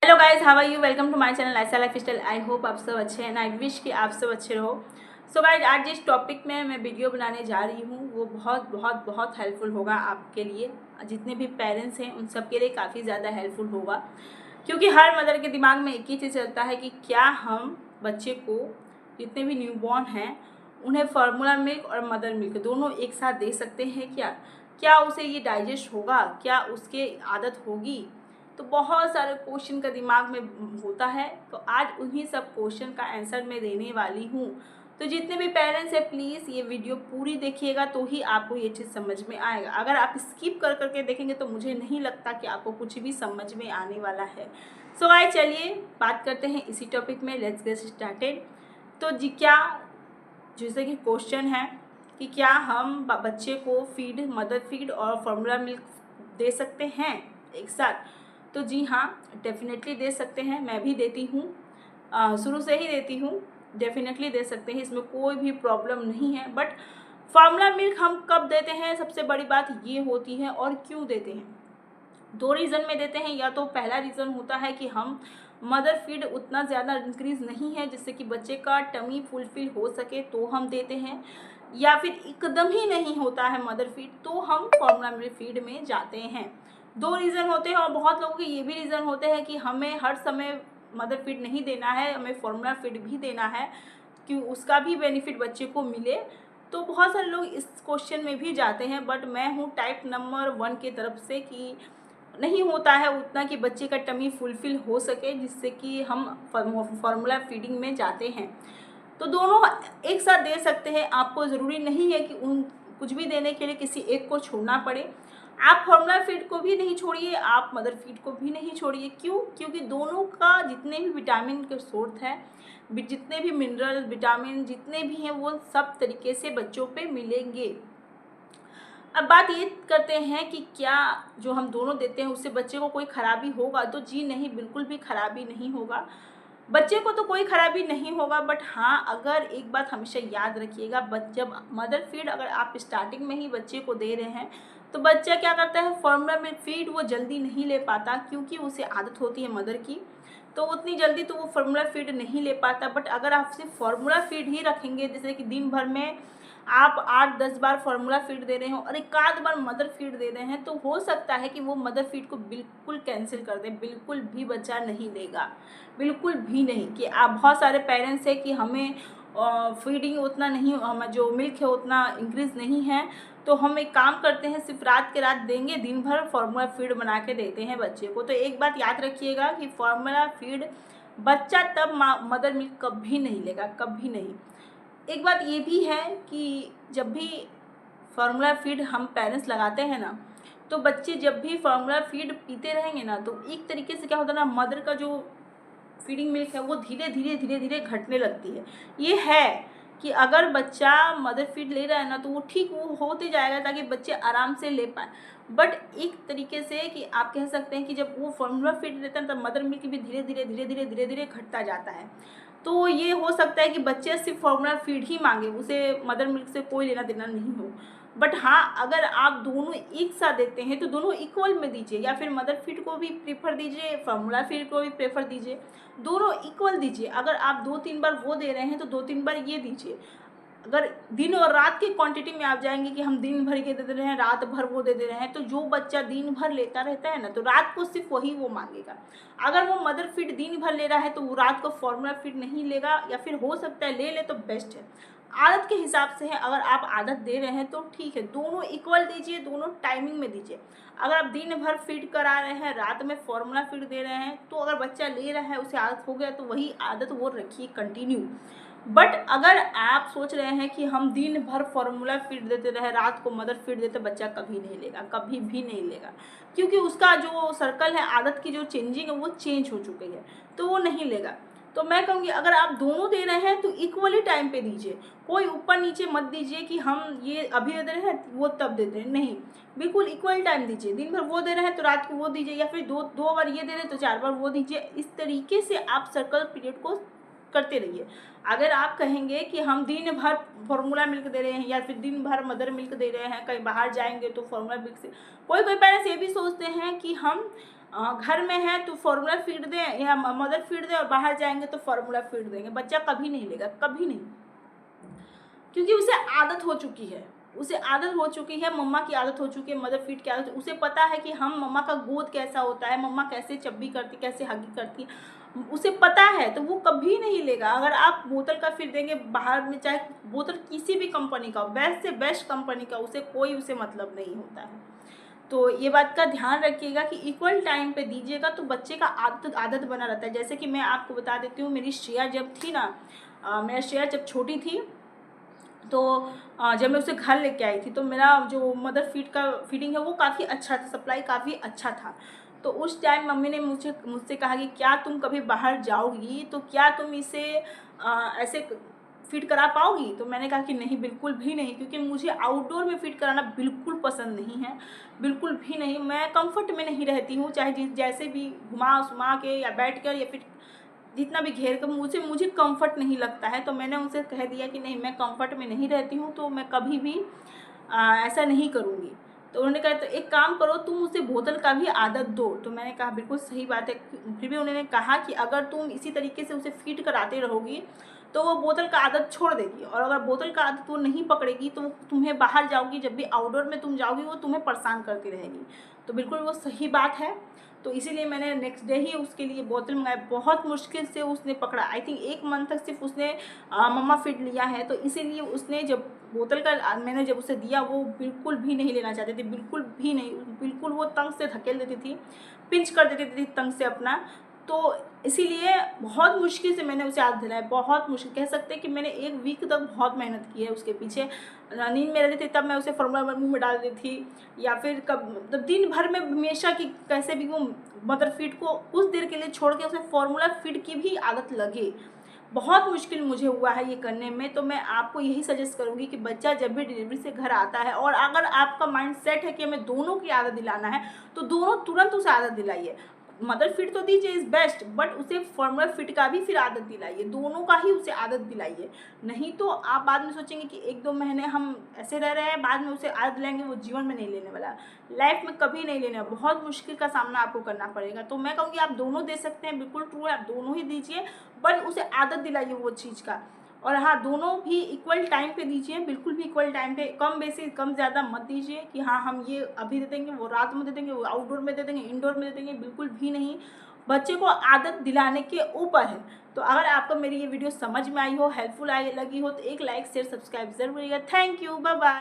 Hello guys, how are you? Welcome to my channel ऐसा lifestyle. I hope आप सब अच्छे हैं, आई विश कि आप सब अच्छे रहो। सो गाइस, आज जिस टॉपिक में मैं वीडियो बनाने जा रही हूँ वो बहुत बहुत बहुत हेल्पफुल होगा आपके लिए। जितने भी पेरेंट्स हैं उन सब के लिए काफ़ी ज़्यादा हेल्पफुल होगा, क्योंकि हर मदर के दिमाग में एक ही चीज़ चलता है कि क्या हम बच्चे को, जितने भी न्यूबॉर्न हैं, उन्हें फार्मूला मिल्क और मदर मिल्क दोनों एक साथ दे सकते हैं क्या उसे ये डाइजेस्ट होगा, क्या उसके आदत होगी। तो बहुत सारे क्वेश्चन का दिमाग में होता है, तो आज उन्हीं सब क्वेश्चन का आंसर मैं देने वाली हूँ। तो जितने भी पेरेंट्स हैं प्लीज़ ये वीडियो पूरी देखिएगा, तो ही आपको ये चीज़ समझ में आएगा। अगर आप स्किप कर करके देखेंगे तो मुझे नहीं लगता कि आपको कुछ भी समझ में आने वाला है। सो आइए चलिए बात करते हैं इसी टॉपिक में। Let's get started. तो जी क्या, जैसे कि क्वेश्चन है कि क्या हम बच्चे को मदर फीड और फार्मूला मिल्क दे सकते हैं एक साथ? तो जी हाँ, डेफिनेटली दे सकते हैं। मैं भी देती हूँ, शुरू से ही देती हूँ। डेफिनेटली दे सकते हैं, इसमें कोई भी प्रॉब्लम नहीं है। बट फार्मूला मिल्क हम कब देते हैं, सबसे बड़ी बात ये होती है, और क्यों देते हैं। दो रीज़न में देते हैं। या तो पहला रीज़न होता है कि हम मदर फीड उतना ज़्यादा इंक्रीज़ नहीं है जिससे कि बच्चे का टमी फुलफिल हो सके, तो हम देते हैं। या फिर एकदम ही नहीं होता है मदर फीड, तो हम फार्मूला मिल्क फीड में जाते हैं। दो रीज़न होते हैं। और बहुत लोगों के ये भी रीज़न होते हैं कि हमें हर समय मदर फीड नहीं देना है, हमें फार्मूला फीड भी देना है कि उसका भी बेनिफिट बच्चे को मिले। तो बहुत सारे लोग इस क्वेश्चन में भी जाते हैं, बट मैं हूँ टाइप नंबर 1 की तरफ से कि नहीं होता है उतना कि बच्चे का टमी फुलफिल हो सके, जिससे कि हम फार्मूला फीडिंग में जाते हैं। तो दोनों एक साथ दे सकते हैं। आपको ज़रूरी नहीं है कि उन कुछ भी देने के लिए किसी एक को छोड़ना पड़े। आप फार्मूला फीड को भी नहीं छोड़िए, आप मदर फीड को भी नहीं छोड़िए। क्यों? क्योंकि दोनों का जितने भी विटामिन के सोर्स है, जितने भी मिनरल विटामिन जितने भी हैं, वो सब तरीके से बच्चों पे मिलेंगे। अब बात ये करते हैं कि क्या जो हम दोनों देते हैं उससे बच्चे को कोई खराबी होगा? तो जी नहीं, बिल्कुल भी खराबी नहीं होगा। बच्चे को तो कोई खराबी नहीं होगा। बट हाँ, अगर एक बात हमेशा याद रखिएगा, जब मदर फीड अगर आप स्टार्टिंग में ही बच्चे को दे रहे हैं तो बच्चा क्या करता है, फार्मूला में फीड वो जल्दी नहीं ले पाता, क्योंकि उसे आदत होती है मदर की। तो उतनी जल्दी तो वो फार्मूला फीड नहीं ले पाता। बट अगर आप सिर्फ फार्मूला फीड ही रखेंगे, जैसे कि दिन भर में आप 8-10 बार फार्मूला फीड दे रहे हो और एक आध बार मदर फीड दे रहे हैं, तो हो सकता है कि वो मदर फीड को बिल्कुल कैंसिल कर दे। बिल्कुल भी बच्चा नहीं लेगा, बिल्कुल भी नहीं। कि आप बहुत सारे पेरेंट्स हैं कि हमें फीडिंग उतना नहीं, हमें जो मिल्क है उतना इंक्रीज़ नहीं है, तो हम एक काम करते हैं, सिर्फ रात के रात देंगे, दिन भर फार्मूला फीड बना के देते हैं बच्चे को। तो एक बात याद रखिएगा कि फार्मूला फीड बच्चा तब मदर मिल्क कभी नहीं लेगा, कभी नहीं। एक बात ये भी है कि जब भी फार्मूला फीड हम पेरेंट्स लगाते हैं ना, तो बच्चे जब भी फार्मूला फीड पीते रहेंगे ना, तो एक तरीके से क्या होता है ना, मदर का जो फीडिंग मिल्क है वो धीरे धीरे घटने लगती है। ये है कि अगर बच्चा मदर फीड ले रहा है ना, तो वो ठीक वो होते जाएगा ताकि बच्चे आराम से ले पाए। बट एक तरीके से कि आप कह सकते हैं कि जब वो फार्मूला फीड लेता है तब मदर मिल्क भी धीरे धीरे घटता जाता है। तो ये हो सकता है कि बच्चे सिर्फ फार्मूला फीड ही मांगे, उसे मदर मिल्क से कोई लेना देना नहीं हो। बट हाँ, अगर आप दोनों एक साथ देते हैं तो दोनों इक्वल में दीजिए, या फिर मदर फीड को भी प्रेफर दीजिए, फार्मूला फीड को भी प्रेफर दीजिए। दोनों इक्वल दीजिए। अगर आप 2-3 बार वो दे रहे हैं तो 2-3 बार ये दीजिए। अगर दिन और रात की क्वांटिटी में आप जाएंगे कि हम दिन भर ये दे रहे हैं, रात भर वो दे रहे हैं, तो जो बच्चा दिन भर लेता रहता है ना, तो रात को सिर्फ वही वो मांगेगा। अगर वो मदर फीड दिन भर ले रहा है तो वो रात को फार्मूला फीड नहीं लेगा, या फिर हो सकता है ले ले तो बेस्ट है। आदत के हिसाब से है। अगर आप आदत दे रहे हैं तो ठीक है, दोनों इक्वल दीजिए, दोनों टाइमिंग में दीजिए। अगर आप दिन भर फीड करा रहे हैं, रात में फार्मूला फीड दे रहे हैं, तो अगर बच्चा ले रहा है, उसे आदत हो गया, तो वही आदत वो रखिए कंटिन्यू। बट अगर आप सोच रहे हैं कि हम दिन भर फार्मूला फीड देते रहे, रात को मदर फीड देते, बच्चा कभी नहीं लेगा, कभी भी नहीं लेगा। क्योंकि उसका जो सर्कल है, आदत की जो चेंजिंग है, वो चेंज हो चुकी है, तो वो नहीं लेगा। तो मैं कहूँगी अगर आप दोनों दे रहे हैं तो इक्वली टाइम पे दीजिए। कोई ऊपर नीचे मत दीजिए कि हम ये अभी दे रहे हैं वो तब देते हैं, नहीं। बिल्कुल इक्वल टाइम दीजिए। दिन भर वो दे रहे हैं तो रात को वो दीजिए, या फिर दो बार ये दे रहे हैं तो 4 बार वो दीजिए। इस तरीके से आप सर्कल पीरियड को करते रहिए। अगर आप कहेंगे कि हम दिन भर फार्मूला मिल्क दे रहे हैं, या फिर दिन भर मदर मिल्क दे रहे हैं, कहीं बाहर जाएंगे तो फार्मूला मिल्क से, कोई पेरेंट्स ये भी सोचते हैं कि हम घर में है तो फार्मूला फीड दें या मदर फीड दें, और बाहर जाएंगे तो फार्मूला फीड देंगे, बच्चा कभी नहीं लेगा, कभी नहीं, क्योंकि उसे आदत हो चुकी है, उसे आदत हो चुकी है, मम्मा की आदत हो चुकी है, मदर फीड की आदत, उसे पता है कि हम मम्मा का गोद कैसा होता है, मम्मा कैसे चब्बी करती, कैसे हगी करती, उसे पता है, तो वो कभी नहीं लेगा। अगर आप बोतल का फीड देंगे बाहर में, चाहे बोतल किसी भी कंपनी का, बेस्ट से बेस्ट कंपनी का, उसे मतलब नहीं होता है। तो ये बात का ध्यान रखिएगा कि इक्वल टाइम पे दीजिएगा तो बच्चे का आदत बना रहता है। जैसे कि मैं आपको बता देती हूँ, मेरी श्रेया जब थी ना, मेरा श्रेया जब छोटी थी, तो जब मैं उसे घर लेके आई थी, तो मेरा जो मदर फीडिंग है वो काफ़ी अच्छा था, सप्लाई काफ़ी अच्छा था। तो उस टाइम मम्मी ने मुझसे कहा कि क्या तुम कभी बाहर जाओगी तो क्या तुम इसे ऐसे फीड करा पाओगी? तो मैंने कहा कि नहीं, बिल्कुल भी नहीं, क्योंकि मुझे आउटडोर में फीड कराना बिल्कुल पसंद नहीं है, बिल्कुल भी नहीं। मैं कंफर्ट में नहीं रहती हूँ, चाहे जैसे भी घुमा के या बैठ कर या फिर जितना भी घेर कर, मुझे कंफर्ट नहीं लगता है। तो मैंने उनसे कह दिया कि नहीं, मैं कंफर्ट में नहीं रहती हूँ, तो मैं कभी भी ऐसा नहीं करूँगी। तो उन्होंने कहा तो एक काम करो, तुम उसे बोतल का भी आदत दो। तो मैंने कहा बिल्कुल सही बात है। फिर भी उन्होंने कहा कि अगर तुम इसी तरीके से उसे फीड कराते रहोगी तो वो बोतल का आदत छोड़ देगी, और अगर बोतल का आदत वो नहीं पकड़ेगी तो तुम्हें बाहर जाओगी, जब भी आउटडोर में तुम जाओगी वो तुम्हें परेशान करती रहेगी। तो बिल्कुल वो सही बात है। तो इसीलिए मैंने नेक्स्ट डे ही उसके लिए बोतल मंगाई। बहुत मुश्किल से उसने पकड़ा, आई थिंक 1 मंथ तक सिर्फ उसने मम्मा फीड लिया है। तो इसीलिए उसने जब बोतल का मैंने जब उसे दिया, वो बिल्कुल भी नहीं लेना चाहती थी, बिल्कुल भी नहीं, बिल्कुल वो तंग से धकेल देती थी, पिंच कर देती थी तंग से अपना। तो इसीलिए बहुत मुश्किल से मैंने उसे आदत दिलाई, बहुत मुश्किल कह सकते हैं कि मैंने 1 वीक तक बहुत मेहनत की है उसके पीछे। नींद में रहती थी तब मैं उसे फार्मूला मुँह में डाल देती थी, या फिर कब मतलब दिन भर में हमेशा कि कैसे भी वो मदर फीड को कुछ देर के लिए छोड़ के उसे फार्मूला फीड की भी आदत लगे। बहुत मुश्किल मुझे हुआ है ये करने में। तो मैं आपको यही सजेस्ट करूँगी कि बच्चा जब भी डिलीवरी से घर आता है, और अगर आपका माइंड सेट है कि हमें दोनों की आदत दिलाना है, तो दोनों तुरंत उसे आदत दिलाइए। मदर फीड तो दीजिए इज़ बेस्ट, बट उसे फार्मूला फीड का भी फिर आदत दिलाइए, दोनों का ही उसे आदत दिलाइए। नहीं तो आप बाद में सोचेंगे कि 1-2 महीने हम ऐसे रह रहे हैं, बाद में उसे आदत दिलाएंगे, वो जीवन में नहीं लेने वाला, लाइफ में कभी नहीं लेने, बहुत मुश्किल का सामना आपको करना पड़ेगा। तो मैं कहूँगी आप दोनों दे सकते हैं, बिल्कुल ट्रू है, आप दोनों ही दीजिए, बट उसे आदत दिलाइए वो चीज़ का। और हाँ, दोनों भी इक्वल टाइम पे दीजिए, बिल्कुल भी इक्वल टाइम पे, कम बेसी कम ज़्यादा मत दीजिए कि हाँ हम ये अभी दे देंगे, वो रात में दे देंगे, वो आउटडोर में दे देंगे, इंडोर में दे देंगे, बिल्कुल भी नहीं। बच्चे को आदत दिलाने के ऊपर है। तो अगर आपको मेरी ये वीडियो समझ में आई हो, हेल्पफुल लगी हो, तो एक लाइक शेयर सब्सक्राइब जरूर करिएगा। Thank you, bye bye.